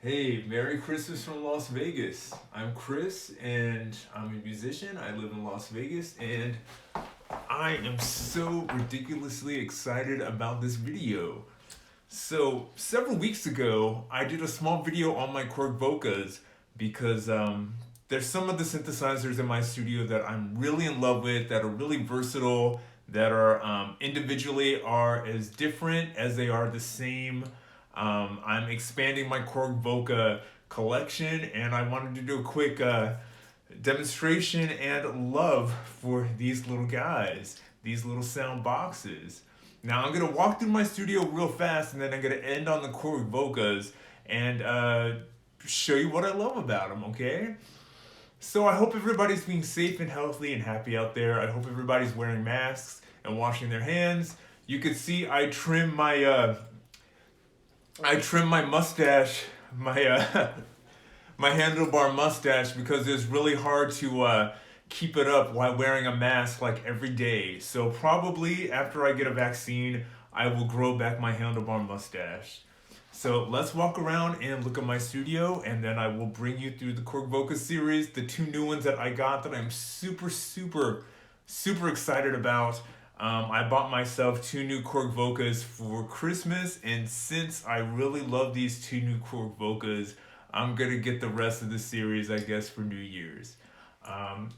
Hey, Merry Christmas from Las Vegas. I'm Chris and I'm a musician. I live in Las Vegas and I am so ridiculously excited about this video. So, several weeks ago, I did a small video on my Korg Volcas because there's some of the synthesizers in my studio that I'm really in love with, that are really versatile, that are individually are as different as they are the same. I'm expanding my Korg Volca collection, and I wanted to do a quick demonstration and love for these little guys, these little sound boxes. Now I'm gonna walk through my studio real fast, and then I'm gonna end on the Korg Volcas and show you what I love about them. Okay. So I hope everybody's being safe and healthy and happy out there. I hope everybody's wearing masks and washing their hands. You can see I trim my mustache, my handlebar mustache, because it's really hard to keep it up while wearing a mask like every day. So probably after I get a vaccine, I will grow back my handlebar mustache. So let's walk around and look at my studio, and then I will bring you through the Korg Volca series, the two new ones that I got that I'm super excited about. I bought myself two new Korg Volcas for Christmas, and since I really love these two new Korg Volcas, I'm gonna get the rest of the series, I guess, for New Year's.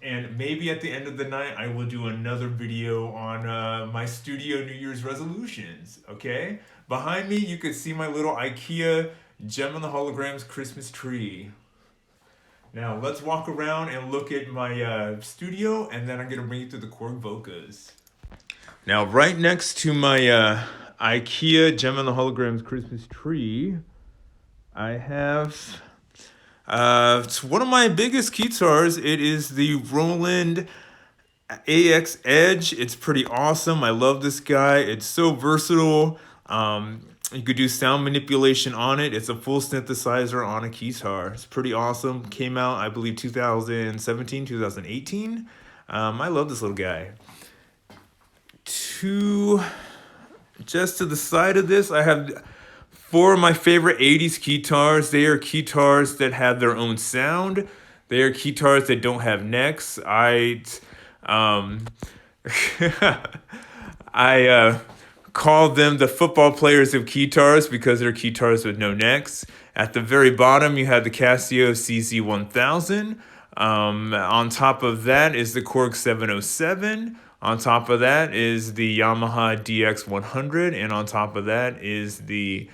And maybe at the end of the night, I will do another video on my studio New Year's resolutions. Okay? Behind me, you can see my little IKEA Gem on the Holograms Christmas tree. Now, let's walk around and look at my studio, and then I'm going to bring you through the Korg Volcas. Now, right next to my IKEA Gem on the Holograms Christmas tree, I have it's one of my biggest guitars. It is the Roland AX Edge. It's pretty awesome. I love this guy. It's so versatile. You could do sound manipulation on it. It's a full synthesizer on a guitar. It's pretty awesome. Came out, I believe, 2017, 2018. I love this little guy. Just to the side of this, I have four of my favorite 80s guitars. They are guitars that have their own sound. They are guitars that don't have necks. Um, I call them the football players of guitars because they're guitars with no necks. At the very bottom, you have the Casio CZ1000. On top of that is the Korg 707. On top of that is the Yamaha DX100. And on top of that is the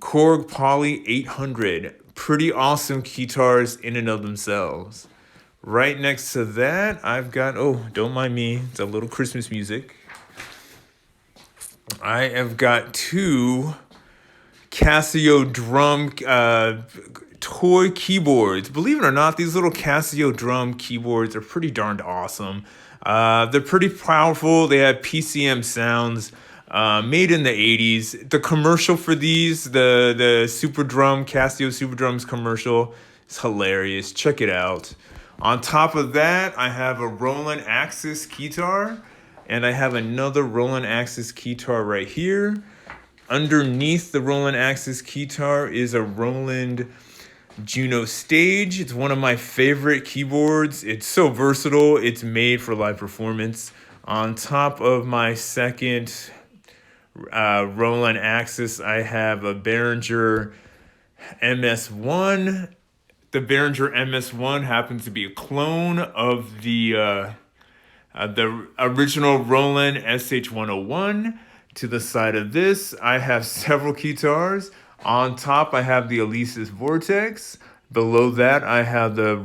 Korg Poly 800. Pretty awesome guitars in and of themselves. Right next to that, I've got, oh, don't mind me, it's a little Christmas music. I have got two Casio drum toy keyboards. Believe it or not, these little Casio drum keyboards are pretty darned awesome. They're pretty powerful. They have PCM sounds. Made in the 80s. The commercial for these, the Super Drum, Casio Super Drums commercial, is hilarious. Check it out. On top of that, I have a Roland Axis guitar, and I have another Roland Axis guitar right here. Underneath the Roland Axis guitar is a Roland Juno Stage. It's one of my favorite keyboards. It's so versatile. It's made for live performance. On top of my second Roland Axis, I have a Behringer MS1. The Behringer MS1 happens to be a clone of the original Roland SH101. To the side of this, I have several guitars. On top, I have the Alesis Vortex. Below that, I have the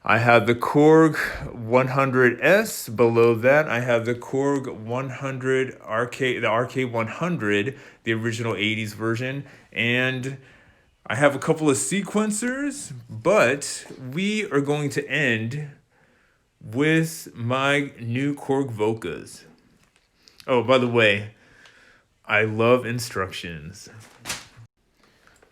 Korg 100S. Below that, I have the Korg 100 the RK100, the original 80s version. And I have a couple of sequencers, but we are going to end with my new Korg Volcas. Oh, by the way, I love instructions.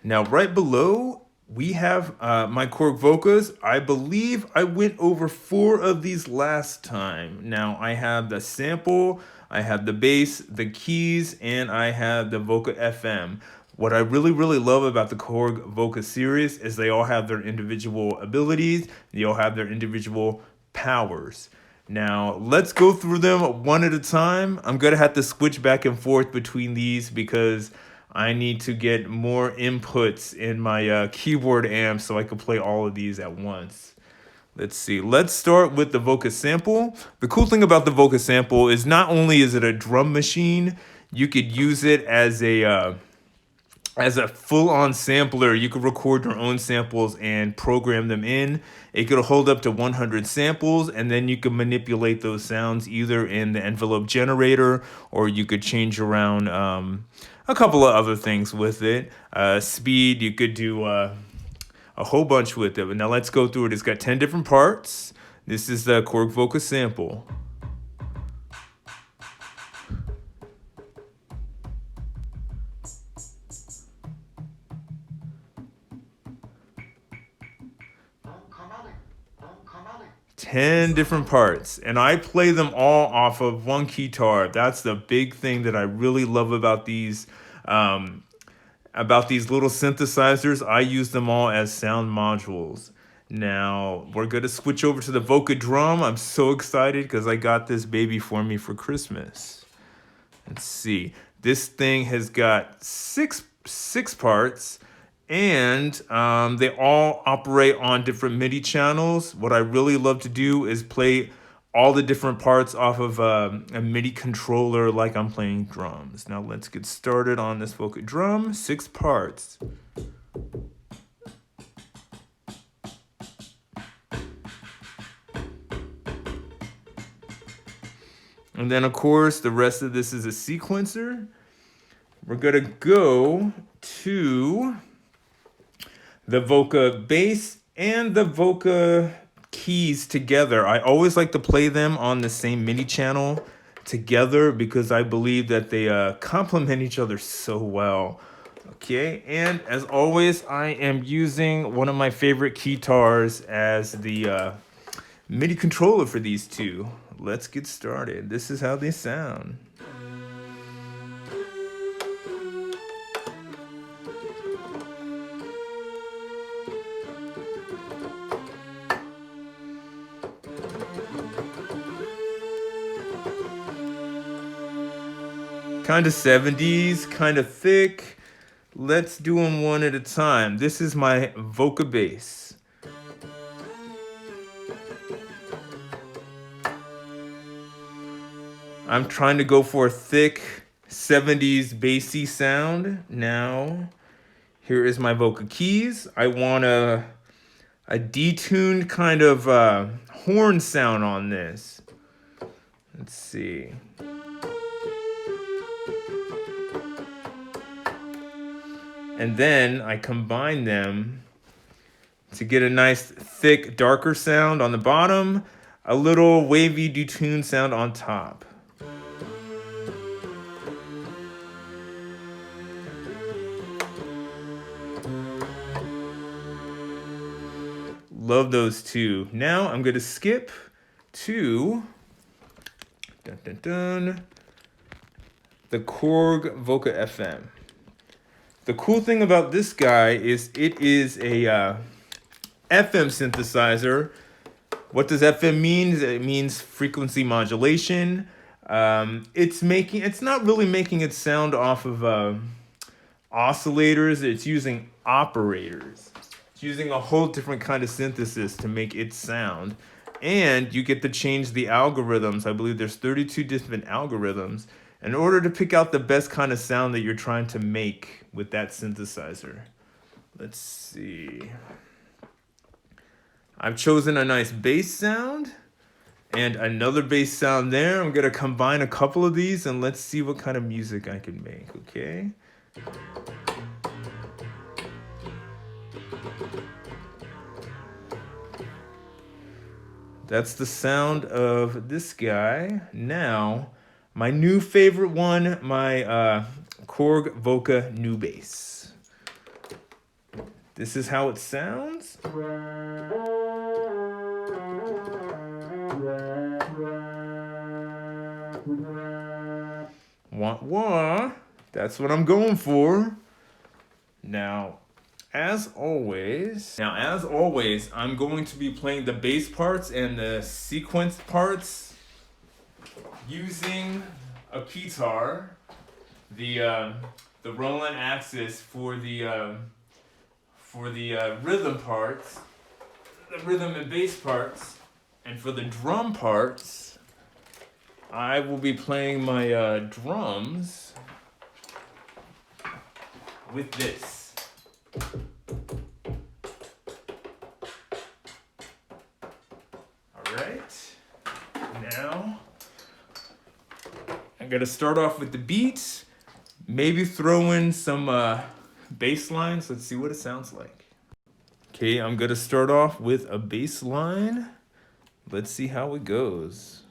Now, right below, we have my Korg Volcas. I believe I went over 4 of these last time. Now, I have the sample, I have the bass, the keys, and I have the Volca FM. What I really love about the Korg Volca series is they all have their individual abilities. They all have their individual powers. Now, let's go through them one at a time. I'm going to have to switch back and forth between these because I need to get more inputs in my keyboard amp so I can play all of these at once. Let's see. Let's start with the Volca sample. The cool thing about the Volca sample is not only is it a drum machine, you could use it as a full-on sampler. You could record your own samples and program them in. It could hold up to 100 samples, and then you can manipulate those sounds either in the envelope generator, or you could change around a couple of other things with it. Speed, you could do a whole bunch with it. But now let's go through it. It's got 10 different parts. This is the Korg Volca sample. 10 different parts, and I play them all off of one guitar. That's the big thing that I really love about these little synthesizers. I use them all as sound modules. Now we're gonna switch over to the Volca drum. I'm so excited because I got this baby for me for Christmas. Let's see. This thing has got six parts, and they all operate on different MIDI channels. What I really love to do is play all the different parts off of a MIDI controller like I'm playing drums. Now let's get started on this Volca drum. 6 parts. And then, of course, the rest of this is a sequencer. We're gonna go to the Volca bass and the Volca keys together. I always like to play them on the same MIDI channel together because I believe that they complement each other so well. Okay, and as always, I am using one of my favorite guitars as the MIDI controller for these two. Let's get started. This is how they sound. Kind of 70s, kind of thick. Let's do them one at a time. This is my Volca bass. I'm trying to go for a thick 70s bassy sound. Now, here is my Volca keys. I want a detuned kind of horn sound on this. Let's see. And then I combine them to get a nice thick, darker sound on the bottom, a little wavy detuned sound on top. Love those two. Now I'm gonna skip to the Korg Volca FM. The cool thing about this guy is it is a FM synthesizer. What does FM mean? It means frequency modulation. It's not really making it sound off of oscillators. It's using operators. It's using a whole different kind of synthesis to make it sound. And you get to change the algorithms. I believe there's 32 different algorithms in order to pick out the best kind of sound that you're trying to make with that synthesizer. Let's see. I've chosen a nice bass sound and another bass sound there. I'm gonna combine a couple of these and let's see what kind of music I can make, okay? That's the sound of this guy. Now, my new favorite one, my Korg Volca NuBass. This is how it sounds. Wah wah. That's what I'm going for. Now, as always, I'm going to be playing the bass parts and the sequence parts using a guitar, the Roland Axis for the rhythm parts, the rhythm and bass parts, and for the drum parts, I will be playing my drums with this. Alright, now I'm gonna start off with the beats, maybe throw in some bass lines. Let's see what it sounds like. Okay, I'm gonna start off with a bass line. Let's see how it goes.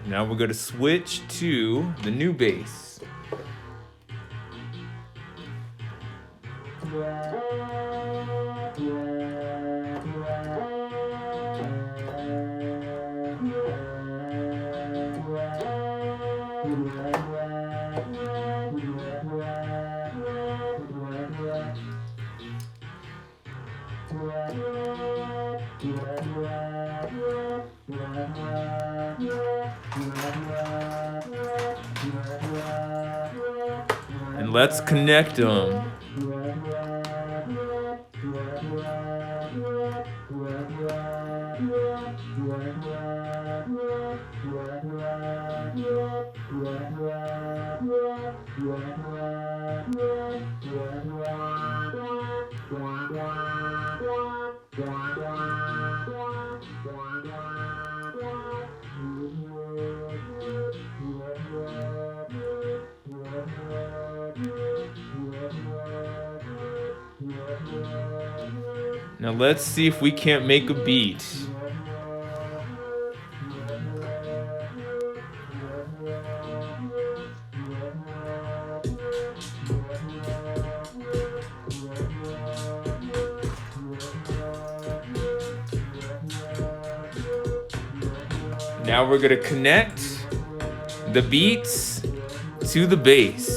Now we're gonna switch to the NuBass. And let's connect them. Now let's see if we can't make a beat. Now we're gonna connect the beats to the bass.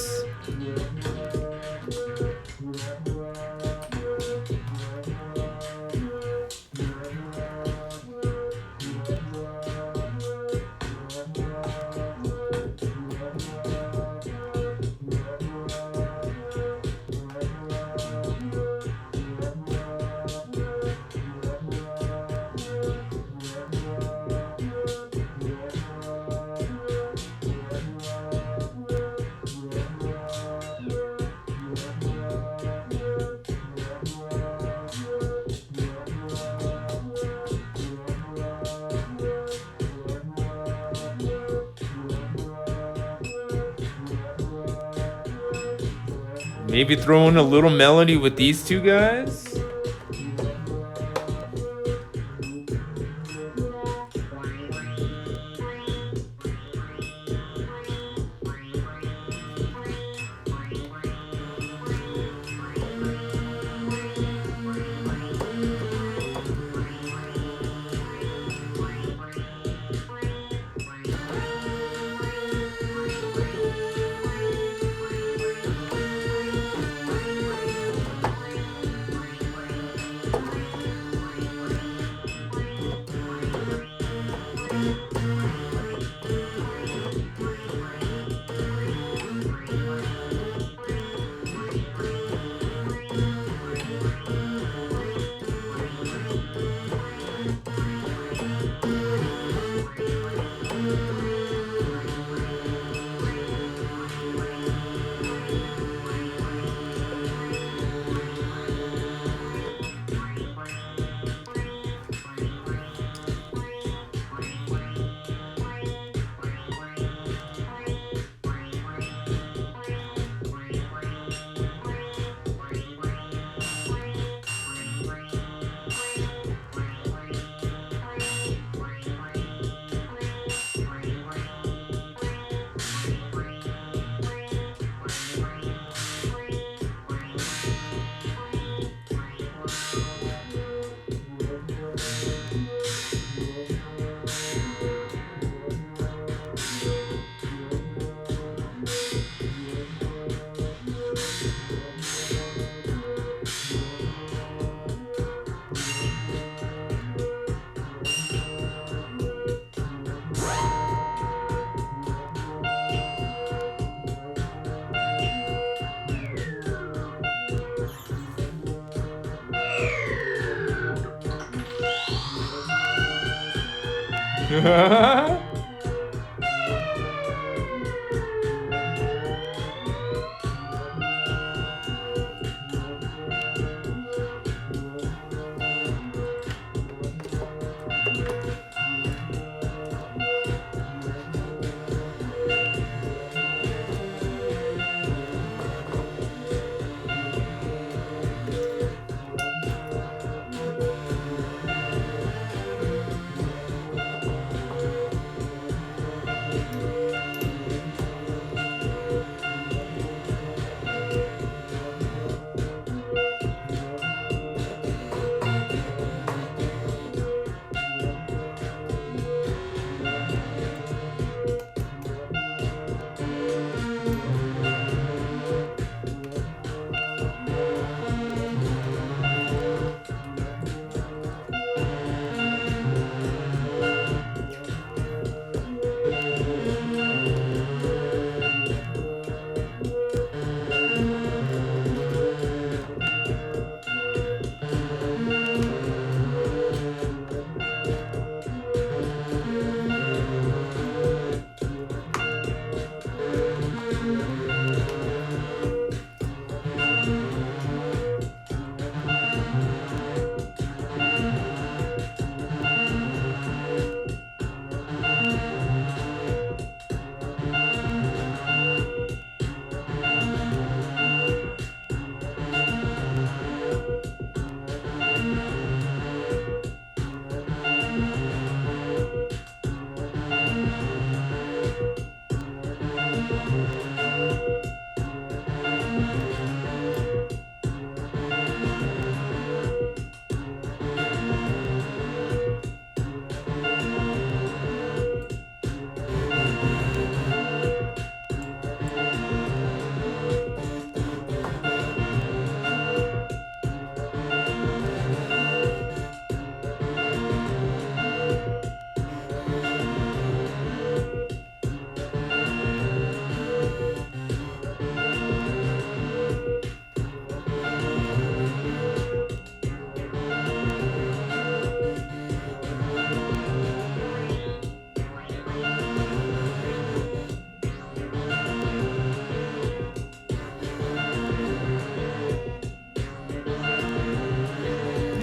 Maybe throw in a little melody with these two guys.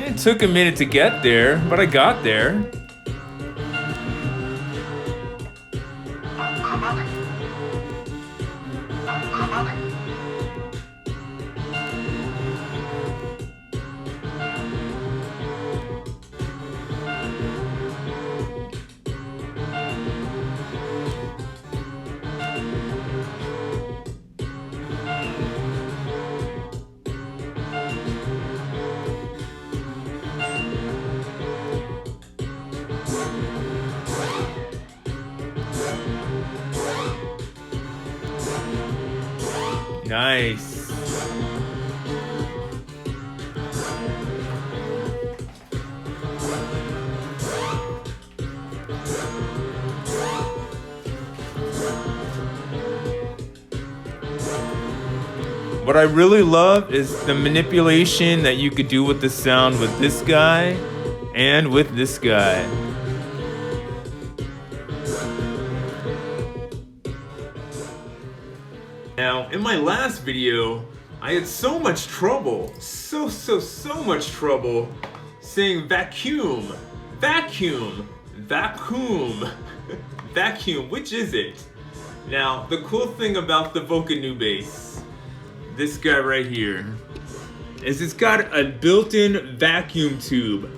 It took a minute to get there, but I got there. Nice. What I really love is the manipulation that you could do with the sound with this guy and with this guy. Now, in my last video, I had so much trouble, so much trouble saying vacuum, vacuum, vacuum, vacuum, which is it? Now, the cool thing about the Volca NuBass, this guy right here, is it's got a built-in vacuum tube.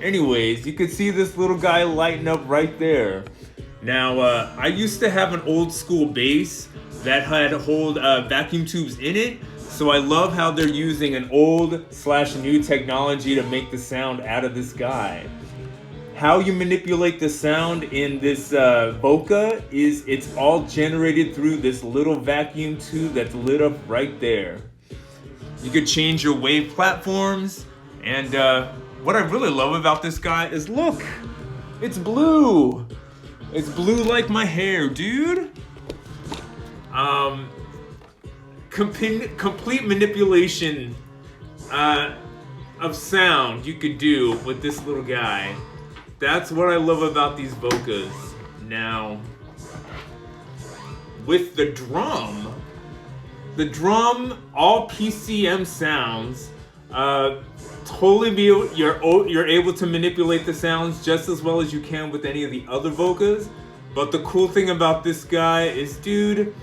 Anyways, you can see this little guy lighting up right there. Now, I used to have an old school bass that had vacuum tubes in it, so I love how they're using an old/new technology to make the sound out of this guy. How you manipulate the sound in this Volca is it's all generated through this little vacuum tube that's lit up right there. You could change your wave platforms, and what I really love about this guy is look, it's blue. It's blue like my hair, dude. Complete manipulation. of sound you could do with this little guy. That's what I love about these Volcas. Now, with the drum, all PCM sounds, you're able to manipulate the sounds just as well as you can with any of the other Volcas. But the cool thing about this guy is, dude,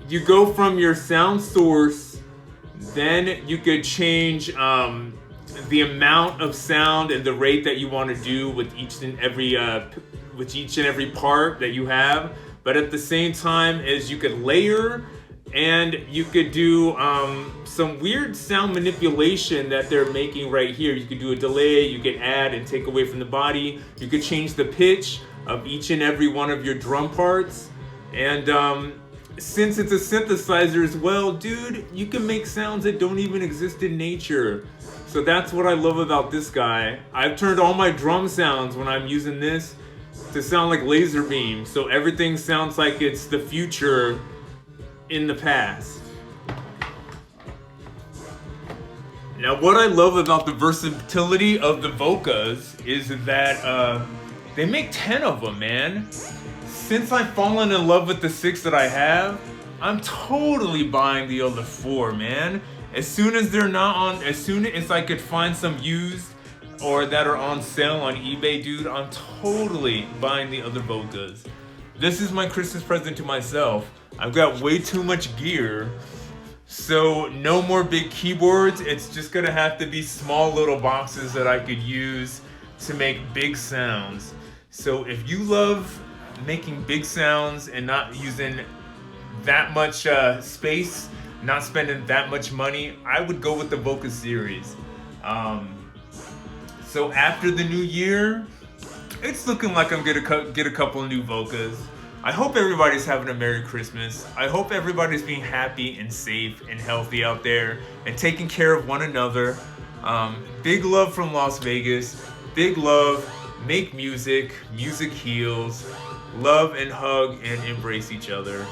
you go from your sound source, then you could change the amount of sound and the rate that you want to do with each and every part that you have. But at the same time, as you could layer, and you could do some weird sound manipulation that they're making right here. You could do a delay, you could add and take away from the body. You could change the pitch of each and every one of your drum parts. And since it's a synthesizer as well, dude, you can make sounds that don't even exist in nature. So that's what I love about this guy. I've turned all my drum sounds when I'm using this to sound like laser beams. So everything sounds like it's the future in the past. Now, what I love about the versatility of the Volcas is that they make 10 of them, man. Since I've fallen in love with the 6 that I have, I'm totally buying the other 4, man. As soon as I could find some used or that are on sale on eBay, dude, I'm totally buying the other Volcas. This is my Christmas present to myself. I've got way too much gear, so no more big keyboards. It's just gonna have to be small little boxes that I could use to make big sounds. So if you love making big sounds and not using that much space, not spending that much money, I would go with the Volca series. So after the new year, it's looking like I'm gonna get a couple new Volcas. I hope everybody's having a Merry Christmas. I hope everybody's being happy and safe and healthy out there and taking care of one another. Big love from Las Vegas. Big love. Make music. Music heals. Love and hug and embrace each other.